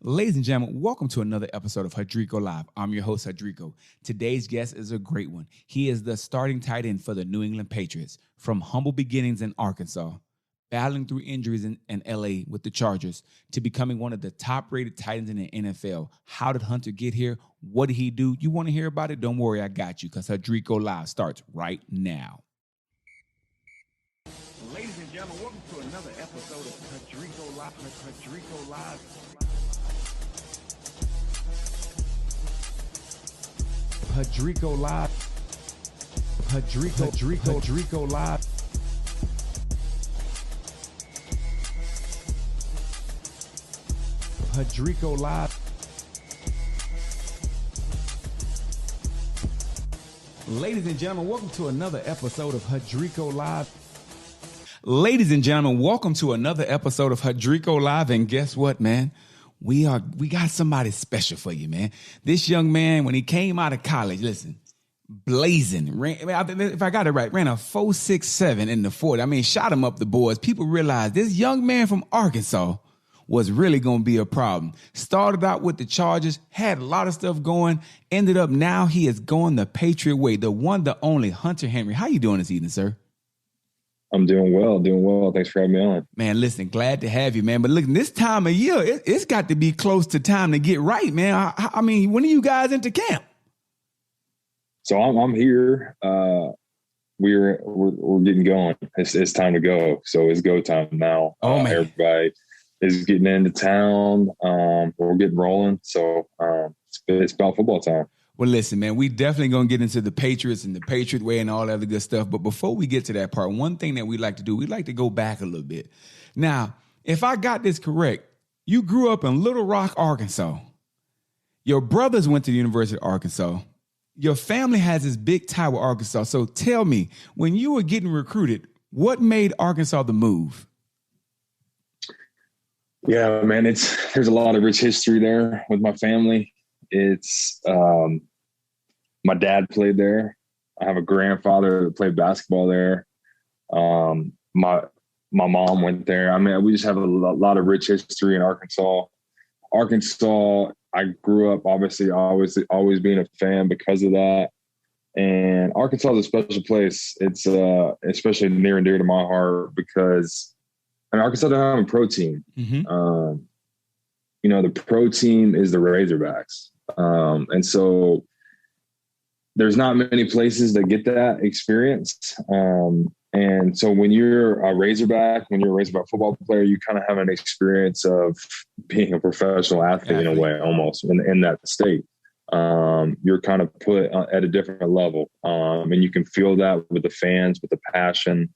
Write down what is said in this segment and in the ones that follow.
Ladies and gentlemen, welcome to another episode of HudricoLive. I'm your host, Hudrico. Today's guest is a great one. He is the starting tight end for the New England Patriots. From humble beginnings in Arkansas, battling through injuries in LA with the Chargers, to becoming one of the top-rated tight ends in the NFL. How did Hunter get here? What did he do? You want to hear about it? Don't worry, I got you, because HudricoLive starts right now. Ladies and gentlemen, welcome to another episode of HudricoLive. HudricoLive. HudricoLive. HudricoLive. HudricoLive. Ladies and gentlemen, welcome to another episode of HudricoLive. Ladies and gentlemen, welcome to another episode of HudricoLive. And guess what, man? We got somebody special for you, man. This young man, when he came out of college, listen, blazing, if I got it right, ran a 4.67 in the 40. I mean, shot him up the boards. People realized this young man from Arkansas was really going to be a problem. Started out with the Chargers, had a lot of stuff going, ended up now he is going the Patriot way, the one, the only Hunter Henry. How you doing this evening, sir? I'm doing well. Thanks for having me on. Man, listen, glad to have you, man. But look, this time of year, it's got to be close to time to get right, man. I mean, when are you guys into camp? So I'm here. We're getting going. It's time to go. So it's go time now. Oh man, everybody is getting into town. We're getting rolling. So it's about football time. Well, listen, man, we definitely going to get into the Patriots and the Patriot way and all that other good stuff. But before we get to that part, one thing that we like to do, we like to go back a little bit. Now, if I got this correct, you grew up in Little Rock, Arkansas. Your brothers went to the University of Arkansas. Your family has this big tie with Arkansas. So tell me, when you were getting recruited, what made Arkansas the move? Yeah, man, there's a lot of rich history there with my family. It's my dad played there. I have a grandfather that played basketball there. My mom went there. I mean, we just have a lot of rich history in Arkansas. I grew up obviously always being a fan because of that. And Arkansas is a special place. It's especially near and dear to my heart because Arkansas doesn't have a pro team. Mm-hmm. The pro team is the Razorbacks. And so there's not many places that get that experience. And so when you're a Razorback football player, you kind of have an experience of being a professional athlete in a way, almost in that state. You're kind of put at a different level. And you can feel that with the fans, with the passion.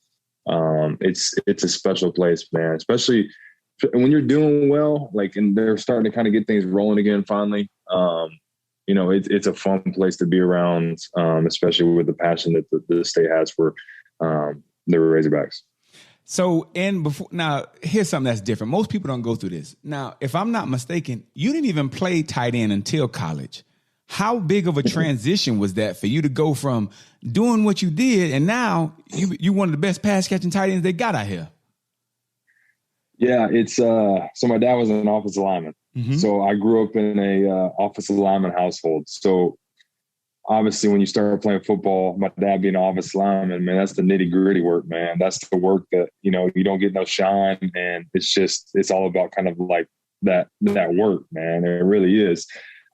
It's a special place, man, especially when you're doing well, and they're starting to kind of get things rolling again finally. It's a fun place to be around, especially with the passion that the state has for the Razorbacks. So, now here's something that's different. Most people don't go through this. Now, if I'm not mistaken, you didn't even play tight end until college. How big of a transition was that for you to go from doing what you did and now you one of the best pass catching tight ends they got out here? Yeah, it's so my dad was an offensive lineman. Mm-hmm. So I grew up in a offensive lineman household. So obviously when you start playing football, my dad being an offensive lineman, man, that's the nitty gritty work, man. That's the work that, you don't get no shine. And it's all about kind of like that work, man. It really is.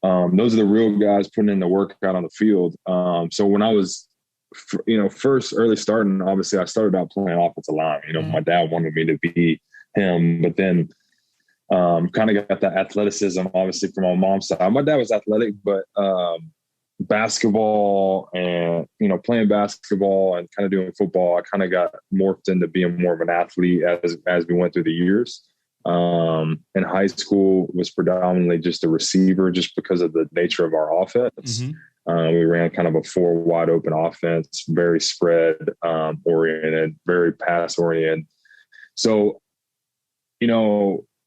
Those are the real guys putting in the work out on the field. So when I was, first early starting, obviously I started out playing offensive line. My dad wanted me to be him, but then kind of got that athleticism obviously from my mom's side. My dad was athletic, but basketball and playing basketball and kind of doing football, I kind of got morphed into being more of an athlete as we went through the years. In high school was predominantly just a receiver just because of the nature of our offense. Mm-hmm. We ran kind of a 4 wide open offense, very spread oriented, very pass oriented. So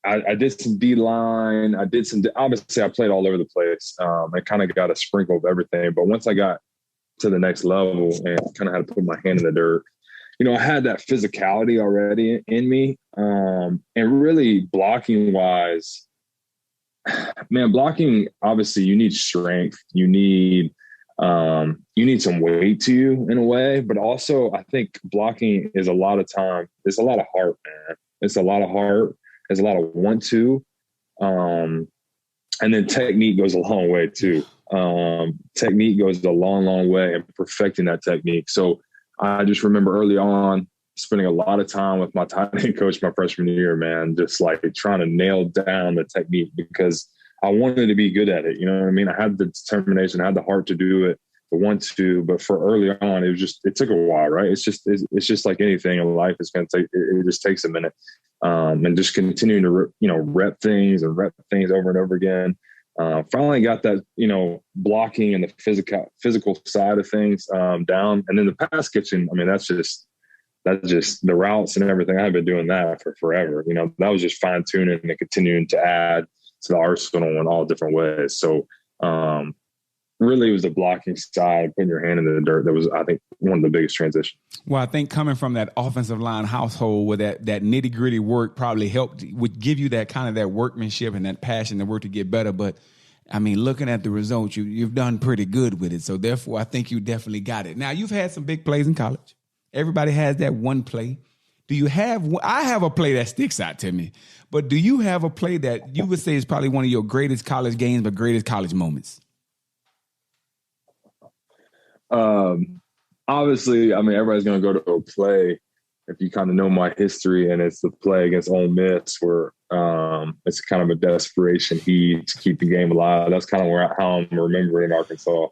I did some D-line. Obviously I played all over the place. I kind of got a sprinkle of everything. But once I got to the next level and kind of had to put my hand in the dirt, I had that physicality already in me. And really blocking wise, Man, blocking, obviously you need strength. You need some weight to you in a way, but also I think blocking is a lot of time. It's a lot of heart, man. It's a lot of heart. It's a lot of want to. And then technique goes a long way too. Technique goes a long, long way in perfecting that technique. So I just remember early on spending a lot of time with my tight end coach my freshman year, man, just like trying to nail down the technique because I wanted to be good at it. You know what I mean? I had the determination, I had the heart to do it, the want to, but for early on, it took a while, right? It's just like anything in life. It's going to take, it just takes a minute. And just continuing to, rep things over and over again. Finally got that, blocking and the physical side of things down. And then the pass catching, I mean, that's just the routes and everything. I've been doing that for forever. That was just fine tuning and continuing to add to the arsenal in all different ways. So really it was the blocking side, putting your hand in the dirt. That was, I think, one of the biggest transitions. Well, I think coming from that offensive line household where that nitty gritty work probably would give you that kind of that workmanship and that passion to work to get better. But I mean, looking at the results, you've done pretty good with it. So therefore, I think you definitely got it. Now, you've had some big plays in college. Everybody has that one play. I have a play that sticks out to me, but do you have a play that you would say is probably one of your greatest college games, but greatest college moments? Obviously, I mean, everybody's going to go to a play if you kind of know my history, and it's the play against Ole Miss where it's kind of a desperation heat to keep the game alive. That's kind of how I'm remembering Arkansas.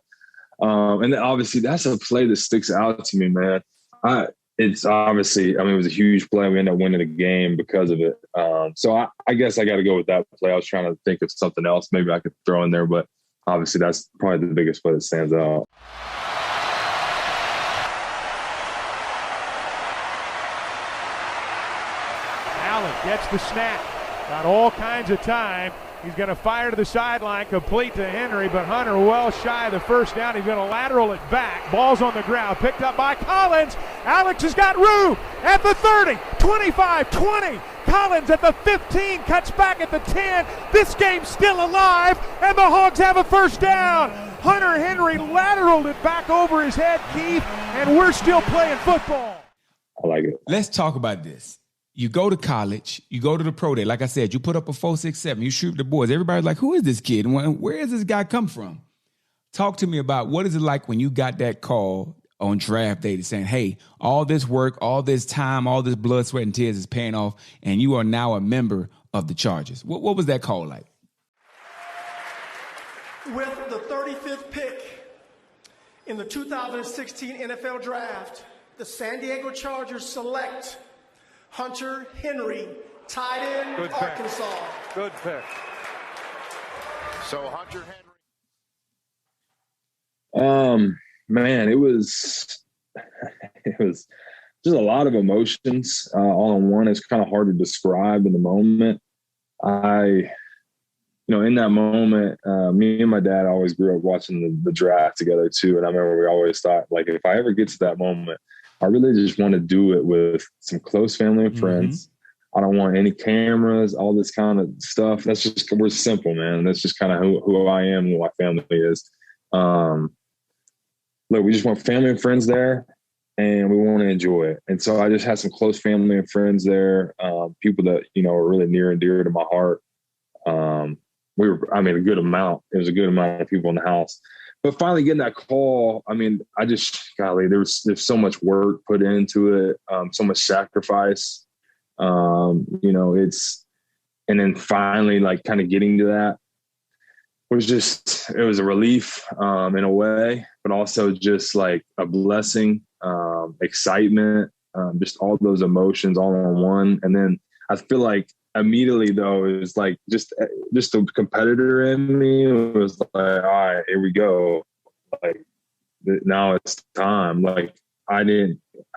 And then obviously that's a play that sticks out to me, man. It's obviously, I mean, it was a huge play. We ended up winning the game because of it. So I guess I got to go with that play. I was trying to think of something else maybe I could throw in there, but obviously that's probably the biggest play that stands out. Allen gets the snap. Got all kinds of time. He's going to fire to the sideline, complete to Henry, but Hunter well shy of the first down. He's going to lateral it back. Ball's on the ground, picked up by Collins. Alex has got room at the 30, 25, 20. Collins at the 15, cuts back at the 10. This game's still alive, and the Hogs have a first down. Hunter Henry lateraled it back over his head, Keith, and we're still playing football. I like it. Let's talk about this. You go to college, you go to the pro day. Like I said, you put up a 4.67, you shoot the boys. Everybody's like, who is this kid? And where does this guy come from? Talk to me about what is it like when you got that call on draft day saying, hey, all this work, all this time, all this blood, sweat, and tears is paying off, and you are now a member of the Chargers. What was that call like? With the 35th pick in the 2016 NFL Draft, the San Diego Chargers select Hunter Henry, tight end, Good Arkansas. Pick. Good pick. So Hunter Henry. Man, it was just a lot of emotions all in one. It's kind of hard to describe in the moment. In that moment, me and my dad always grew up watching the draft together too. And I remember we always thought, like, if I ever get to that moment, I really just want to do it with some close family and friends. I don't want any cameras, all this kind of stuff. That's just, we're simple, man. That's just kind of who I am and who my family is. Look, we just want family and friends there, and we want to enjoy it. And so I just had some close family and friends there, people that, are really near and dear to my heart. A good amount. It was a good amount of people in the house. But finally getting that call, I mean, there's so much work put into it, so much sacrifice. And then finally, like, kind of getting to that it was a relief in a way, but also just like a blessing, excitement, just all those emotions all in one. And then I feel like immediately, though, it was like just the competitor in me was like, all right, here we go. Like, now it's time. Like, I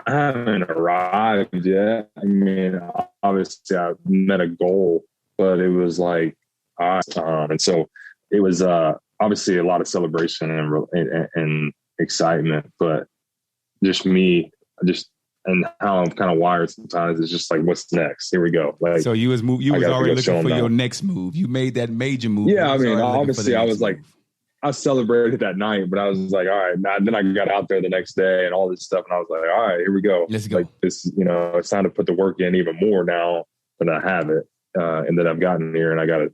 haven't arrived yet. I mean, obviously I met a goal, but it was like, all right. And so it was obviously a lot of celebration and excitement, but just me, just and how I'm kind of wired sometimes is just like, what's next? Here we go. Like, so you was already looking for your next move. You made that major move. Yeah, I mean, obviously I was like, I celebrated that night, but I was like, all right. Then I got out there the next day and all this stuff, and I was like, all right, here we go. Let's go. Like this, it's time to put the work in even more now than I have it, and then I've gotten here, and I got to,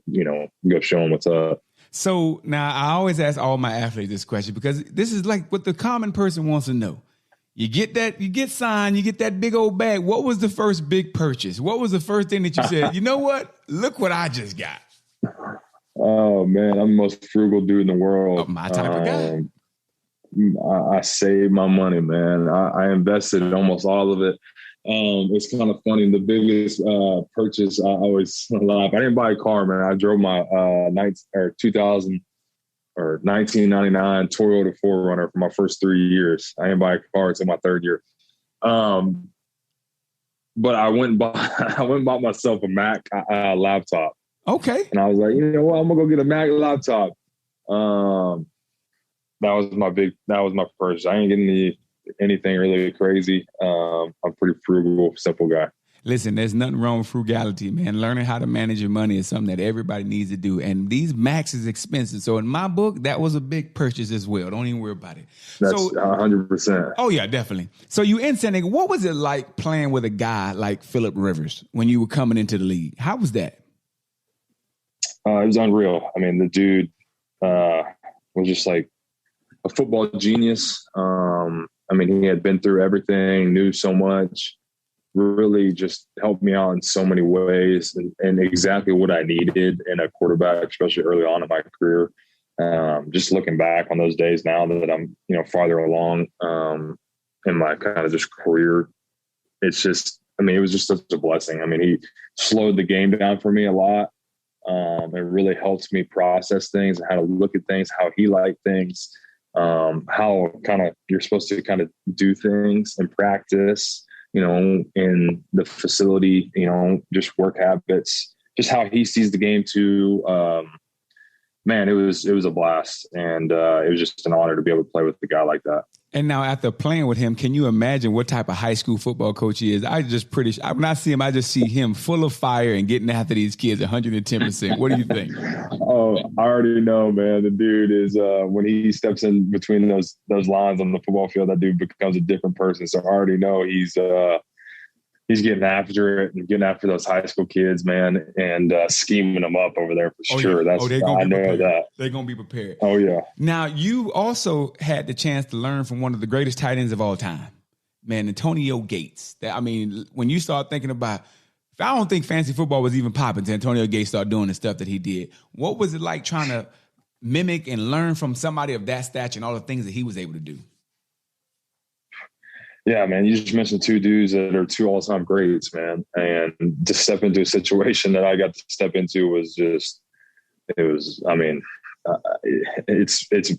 go show them what's up. So now I always ask all my athletes this question because this is like what the common person wants to know. You get signed, you get that big old bag. What was the first big purchase? What was the first thing that you said, you know what? Look what I just got. Oh man, I'm the most frugal dude in the world. Oh, my type of guy. I saved my money, man. I invested almost all of it. It's kind of funny. The biggest purchase I always laugh. I didn't buy a car, man. I drove my 1999 Toyota 4Runner for my first 3 years. I didn't buy a car until my third year. But I went and bought myself a Mac laptop. Okay. And I was like, you know what? I'm gonna go get a Mac laptop. That was my purchase. I ain't getting anything really crazy. I'm a pretty frugal, simple guy. Listen, there's nothing wrong with frugality, man. Learning how to manage your money is something that everybody needs to do. And these Macs is expensive. So in my book, that was a big purchase as well. Don't even worry about it. That's 100%. Oh, yeah, definitely. So you in San Diego, what was it like playing with a guy like Phillip Rivers when you were coming into the league? How was that? It was unreal. I mean, the dude was just like a football genius. I mean, he had been through everything, knew so much, really just helped me out in so many ways and exactly what I needed in a quarterback, especially early on in my career. Just looking back on those days now that I'm, farther along in my kind of just career, it's just, I mean, it was just such a blessing. I mean, he slowed the game down for me a lot. It really helps me process things and how to look at things, how he liked things, how kind of you're supposed to kind of do things in practice, in the facility, just work habits, just how he sees the game too. Man, it was a blast. And it was just an honor to be able to play with a guy like that. And now after playing with him, can you imagine what type of high school football coach he is? When I see him, I just see him full of fire and getting after these kids 110%. What do you think? Oh, I already know, man. The dude is, when he steps in between those lines on the football field, that dude becomes a different person. So I already know he's getting after it and getting after those high school kids, man, and scheming them up over there for sure. Yeah. I know that. They're going to be prepared. Oh, yeah. Now, you also had the chance to learn from one of the greatest tight ends of all time, man, Antonio Gates. When you start thinking about, I don't think fantasy football was even popping until Antonio Gates started doing the stuff that he did. What was it like trying to mimic and learn from somebody of that stature and all the things that he was able to do? Yeah, man, you just mentioned two dudes that are two all-time greats, man. And to step into a situation that I got to step into it's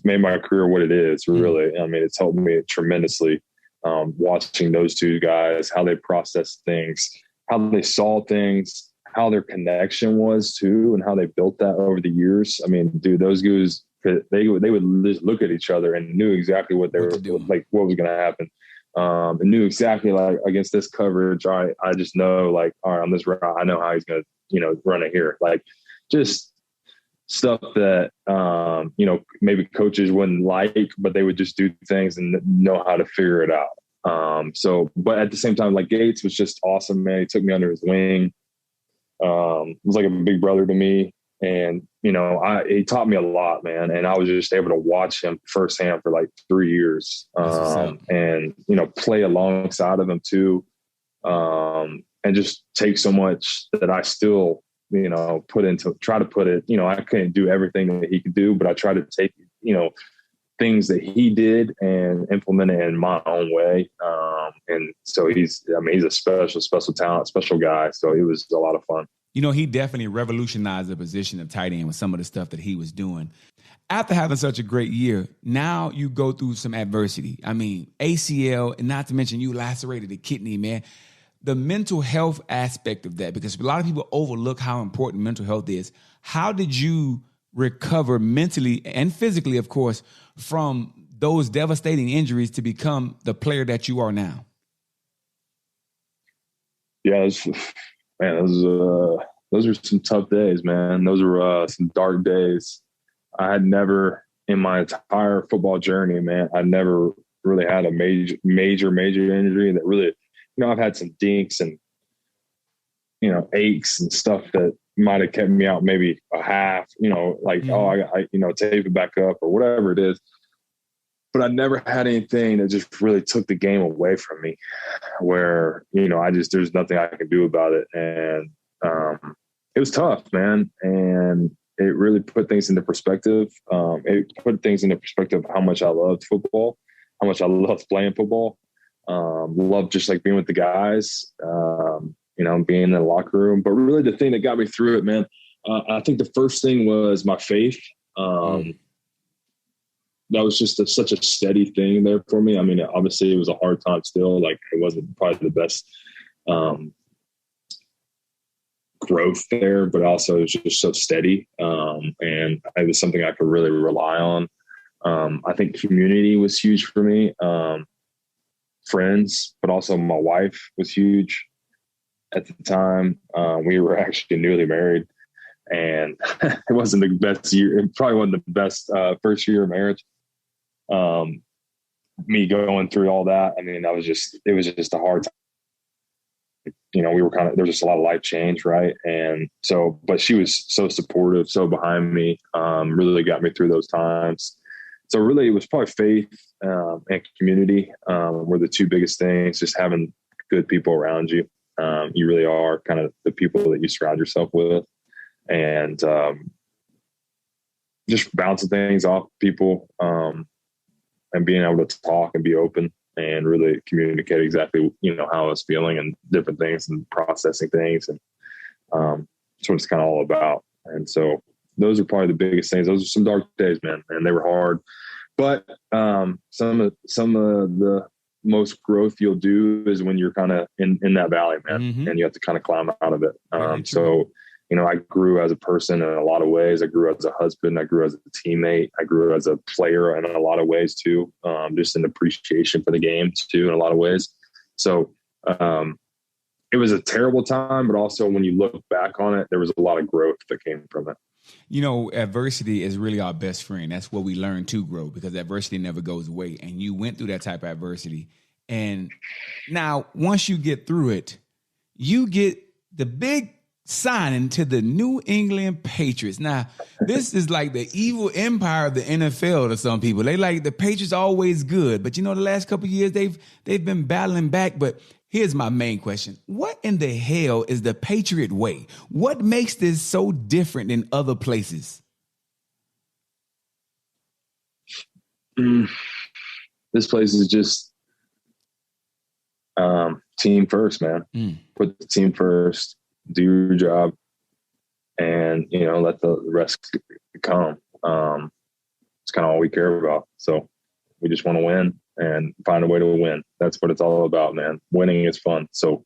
made my career what it is, really. I mean, it's helped me tremendously watching those two guys, how they process things, how they saw things, how their connection was too, and how they built that over the years. I mean, dude, those guys, they would just look at each other and knew exactly what they were like, what was going to happen. And knew exactly like against this coverage, I just know like, all right, on this route, I know how he's going to, run it here. Like just stuff that, maybe coaches wouldn't like, but they would just do things and know how to figure it out. But at the same time, like Gates was just awesome, man. He took me under his wing. Was like a big brother to me. And, he taught me a lot, man. And I was just able to watch him firsthand for like 3 years and, play alongside of him too. And just take so much that I still, try to put it, I couldn't do everything that he could do, but I try to take, things that he did and implement it in my own way. And so he's a special talent, special guy. So it was a lot of fun. He definitely revolutionized the position of tight end with some of the stuff that he was doing. After having such a great year, now you go through some adversity. I mean, ACL, and not to mention you lacerated a kidney, man. The mental health aspect of that, because a lot of people overlook how important mental health is. How did you recover mentally and physically, of course, from those devastating injuries to become the player that you are now? Yeah, those are some tough days, man. Those are some dark days. I had never in my entire football journey, man, I never really had a major injury that really, I've had some dinks and, aches and stuff that might have kept me out maybe a half, I tape it back up or whatever it is. But I never had anything that just really took the game away from me where, there's nothing I can do about it. And it was tough, man. And it really put things into perspective. It put things into perspective of how much I loved football, how much I loved playing football. Loved just like being with the guys, being in the locker room. But really the thing that got me through it, man, I think the first thing was my faith. That was just such a steady thing there for me. I mean, obviously it was a hard time still. Like it wasn't probably the best growth there, but also it was just so steady. And it was something I could really rely on. I think community was huge for me. Friends, but also my wife was huge at the time. We were actually newly married, and it wasn't the best year. It probably wasn't the best first year of marriage. Me going through all that. I mean, it was just a hard time. We were there was just a lot of life change. Right. And so, but she was so supportive, so behind me, really got me through those times. So really it was probably faith, and community, were the two biggest things, just having good people around you. You really are kind of the people that you surround yourself with, and, just bouncing things off people, and being able to talk and be open and really communicate exactly, how I was feeling and different things and processing things. And that's what it's kind of all about. And so those are probably the biggest things. Those are some dark days, man, and they were hard. But some of the most growth you'll do is when you're kind of in that valley, man, and you have to kind of climb out of it. So I grew as a person in a lot of ways. I grew as a husband. I grew as a teammate. I grew as a player in a lot of ways too. Just an appreciation for the game too, in a lot of ways. So it was a terrible time, but also when you look back on it, there was a lot of growth that came from it. Adversity is really our best friend. That's what we learn to grow, because adversity never goes away. And you went through that type of adversity. And now once you get through it, you get the big signing to the New England Patriots. Now, this is like the evil empire of the NFL to some people. They like the Patriots always good, but the last couple of years they've been battling back. But here's my main question. What in the hell is the Patriot way? What makes this so different than other places? This place is just team first, man. Put the team first. Do your job, and let the rest come. It's kind of all we care about. So we just want to win and find a way to win. That's what it's all about, man. Winning is fun. So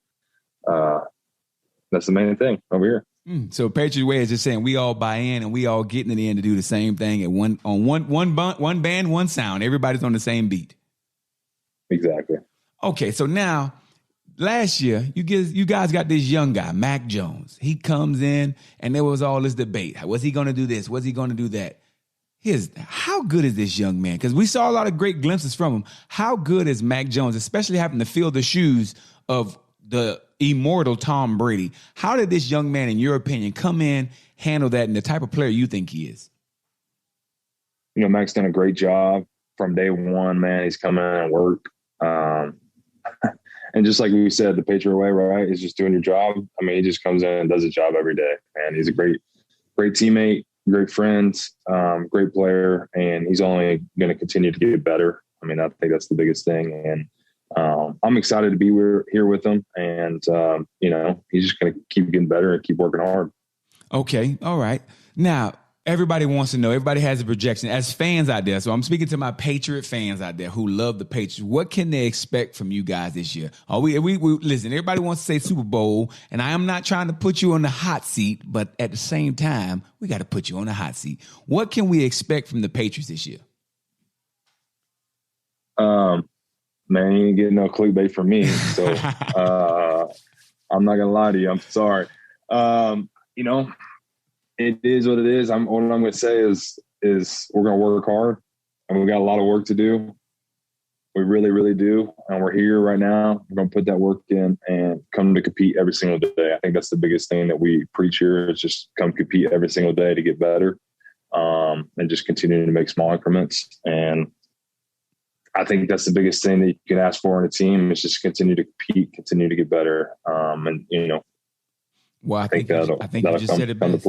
that's the main thing over here. So Patriot way is just saying we all buy in and we all get in the end to do the same thing at one band, one sound. Everybody's on the same beat. Exactly. Okay, so now. Last year, you guys got this young guy, Mac Jones. He comes in, and there was all this debate. Was he going to do this? Was he going to do that? How good is this young man? Because we saw a lot of great glimpses from him. How good is Mac Jones, especially having to fill the shoes of the immortal Tom Brady? How did this young man, in your opinion, come in, handle that, and the type of player you think he is? Mac's done a great job from day one, man. He's come in and work. And just like we said, the Patriot way, right, is just doing your job. I mean, he just comes in and does his job every day. And he's a great teammate, great friend, great player, and he's only going to continue to get better. I mean, I think that's the biggest thing. And I'm excited to be here with him. And, he's just going to keep getting better and keep working hard. Okay. All right. Now, everybody wants to know, everybody has a projection as fans out there. So I'm speaking to my Patriot fans out there who love the Patriots. What can they expect from you guys this year? We listen, everybody wants to say Super Bowl, and I am not trying to put you on the hot seat, but at the same time, we got to put you on the hot seat. What can we expect from the Patriots this year? Man, you ain't getting no clickbait from me. So I'm not gonna lie to you. I'm sorry. You know, it is what it is. What I'm gonna say is we're gonna work hard, and we got a lot of work to do. We really, really do. And we're here right now. We're going to put that work in and come to compete every single day. I think that's the biggest thing that we preach here is just come compete every single day to get better, and just continue to make small increments. And I think that's the biggest thing that you can ask for in a team is just continue to compete, continue to get better. And, you know, well, I think you just said it best.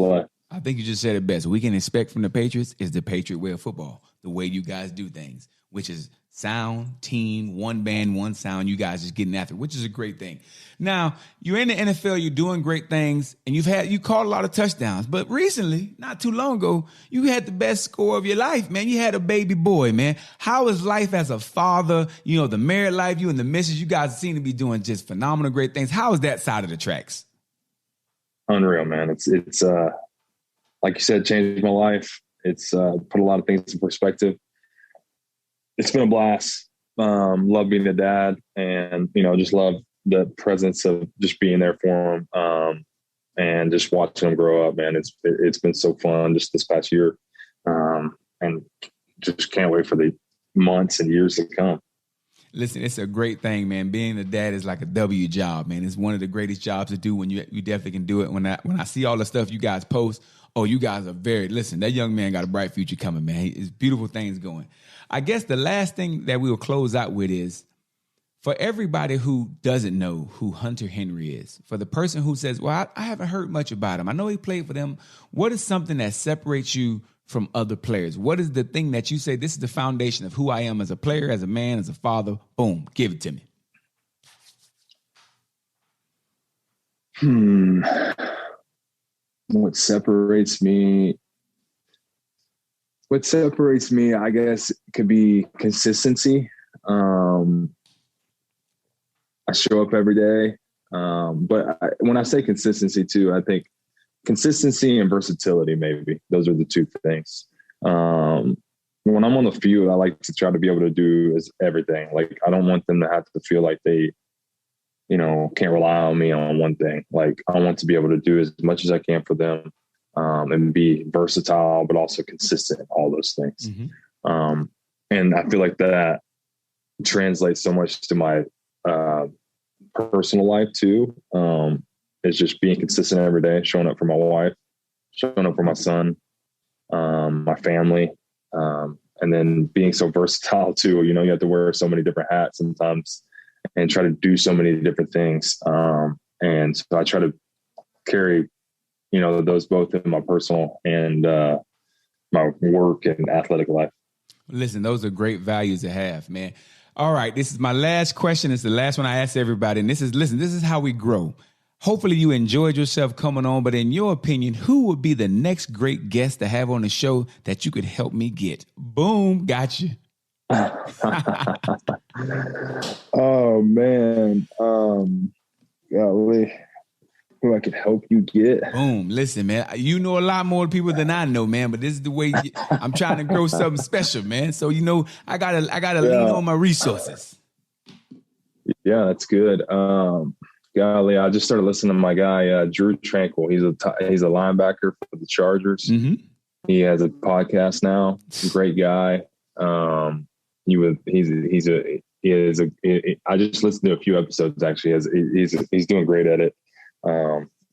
I think you just said it best. We can expect from the Patriots is the Patriot way of football, the way you guys do things, which is sound, team, one band, one sound. You guys just getting after it, which is a great thing. Now, you're in the NFL, you're doing great things, and you caught a lot of touchdowns. But recently, not too long ago, you had the best score of your life, man. You had a baby boy, man. How is life as a father? You know, the married life, you and the missus, you guys seem to be doing just phenomenal, great things. How is that side of the tracks? Unreal, man. It's like you said, changed my life. It's put a lot of things in perspective. It's been a blast. Love being a dad, and you know, just love the presence of just being there for him, and just watching him grow up. Man, it's been so fun just this past year, and just can't wait for the months and years to come. Listen, it's a great thing, man. Being a dad is like a W job, man. It's one of the greatest jobs to do when you definitely can do it. When I see all the stuff you guys post, oh, you guys are listen, that young man got a bright future coming, man. It's beautiful things going. I guess the last thing that we'll close out with is for everybody who doesn't know who Hunter Henry is, for the person who says, well, I haven't heard much about him. I know he played for them. What is something that separates you from other players? What is the thing that you say, this is the foundation of who I am as a player, as a man, as a father? Boom, give it to me. What separates me, I guess, could be consistency. I show up every day. But when I say consistency too, I think consistency and versatility, maybe those are the two things. When I'm on the field, I like to try to be able to do everything. Like, I don't want them to have to feel like they, you know, can't rely on me on one thing. Like, I want to be able to do as much as I can for them, and be versatile, but also consistent in all those things. Mm-hmm. And I feel like that translates so much to my personal life too. It's just being consistent every day, showing up for my wife, showing up for my son, my family, and then being so versatile too. You know, you have to wear so many different hats sometimes and try to do so many different things. And so I try to carry, you know, those both in my personal and my work and athletic life. Listen, those are great values to have, man. All right, this is my last question. It's the last one I ask everybody. And this is how we grow. Hopefully you enjoyed yourself coming on, but in your opinion, who would be the next great guest to have on the show that you could help me get? Boom, got you. Oh, man. Golly. Who I could help you get? Boom. Listen, man, you know a lot more people than I know, man, but this is the way I'm trying to grow something special, man. So, you know, I gotta lean on my resources. Yeah, that's good. Golly, I just started listening to my guy, Drew Tranquil. He's a linebacker for the Chargers. Mm-hmm. He has a podcast now. Great guy. I just listened to a few episodes actually. He's doing great at it.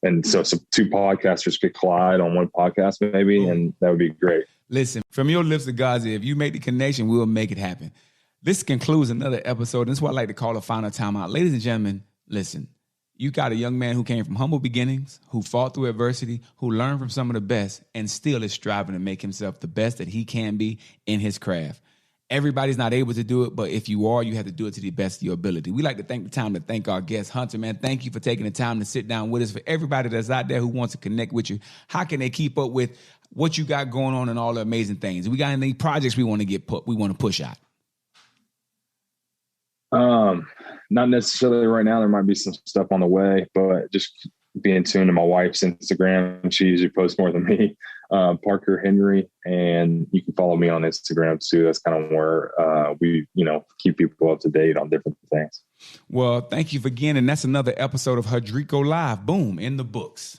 And so two podcasters could collide on one podcast maybe, and that would be great. Listen, from your lips to God's ear, if you make the connection, we'll make it happen. This concludes another episode. And this is what I like to call a final timeout. Ladies and gentlemen, listen, you got a young man who came from humble beginnings, who fought through adversity, who learned from some of the best, and still is striving to make himself the best that he can be in his craft. Everybody's not able to do it, but if you are, you have to do it to the best of your ability. We like to take the time to thank our guest, Hunter, man. Thank you for taking the time to sit down with us. For everybody that's out there who wants to connect with you, how can they keep up with what you got going on and all the amazing things? We got any projects we want to push out? Not necessarily right now. There might be some stuff on the way, but just be in tune to my wife's Instagram. She usually posts more than me. Parker Henry, and you can follow me on Instagram too. That's kind of where we, keep people up to date on different things. Well, thank you again. And that's another episode of HudricoLive. Boom, in the books.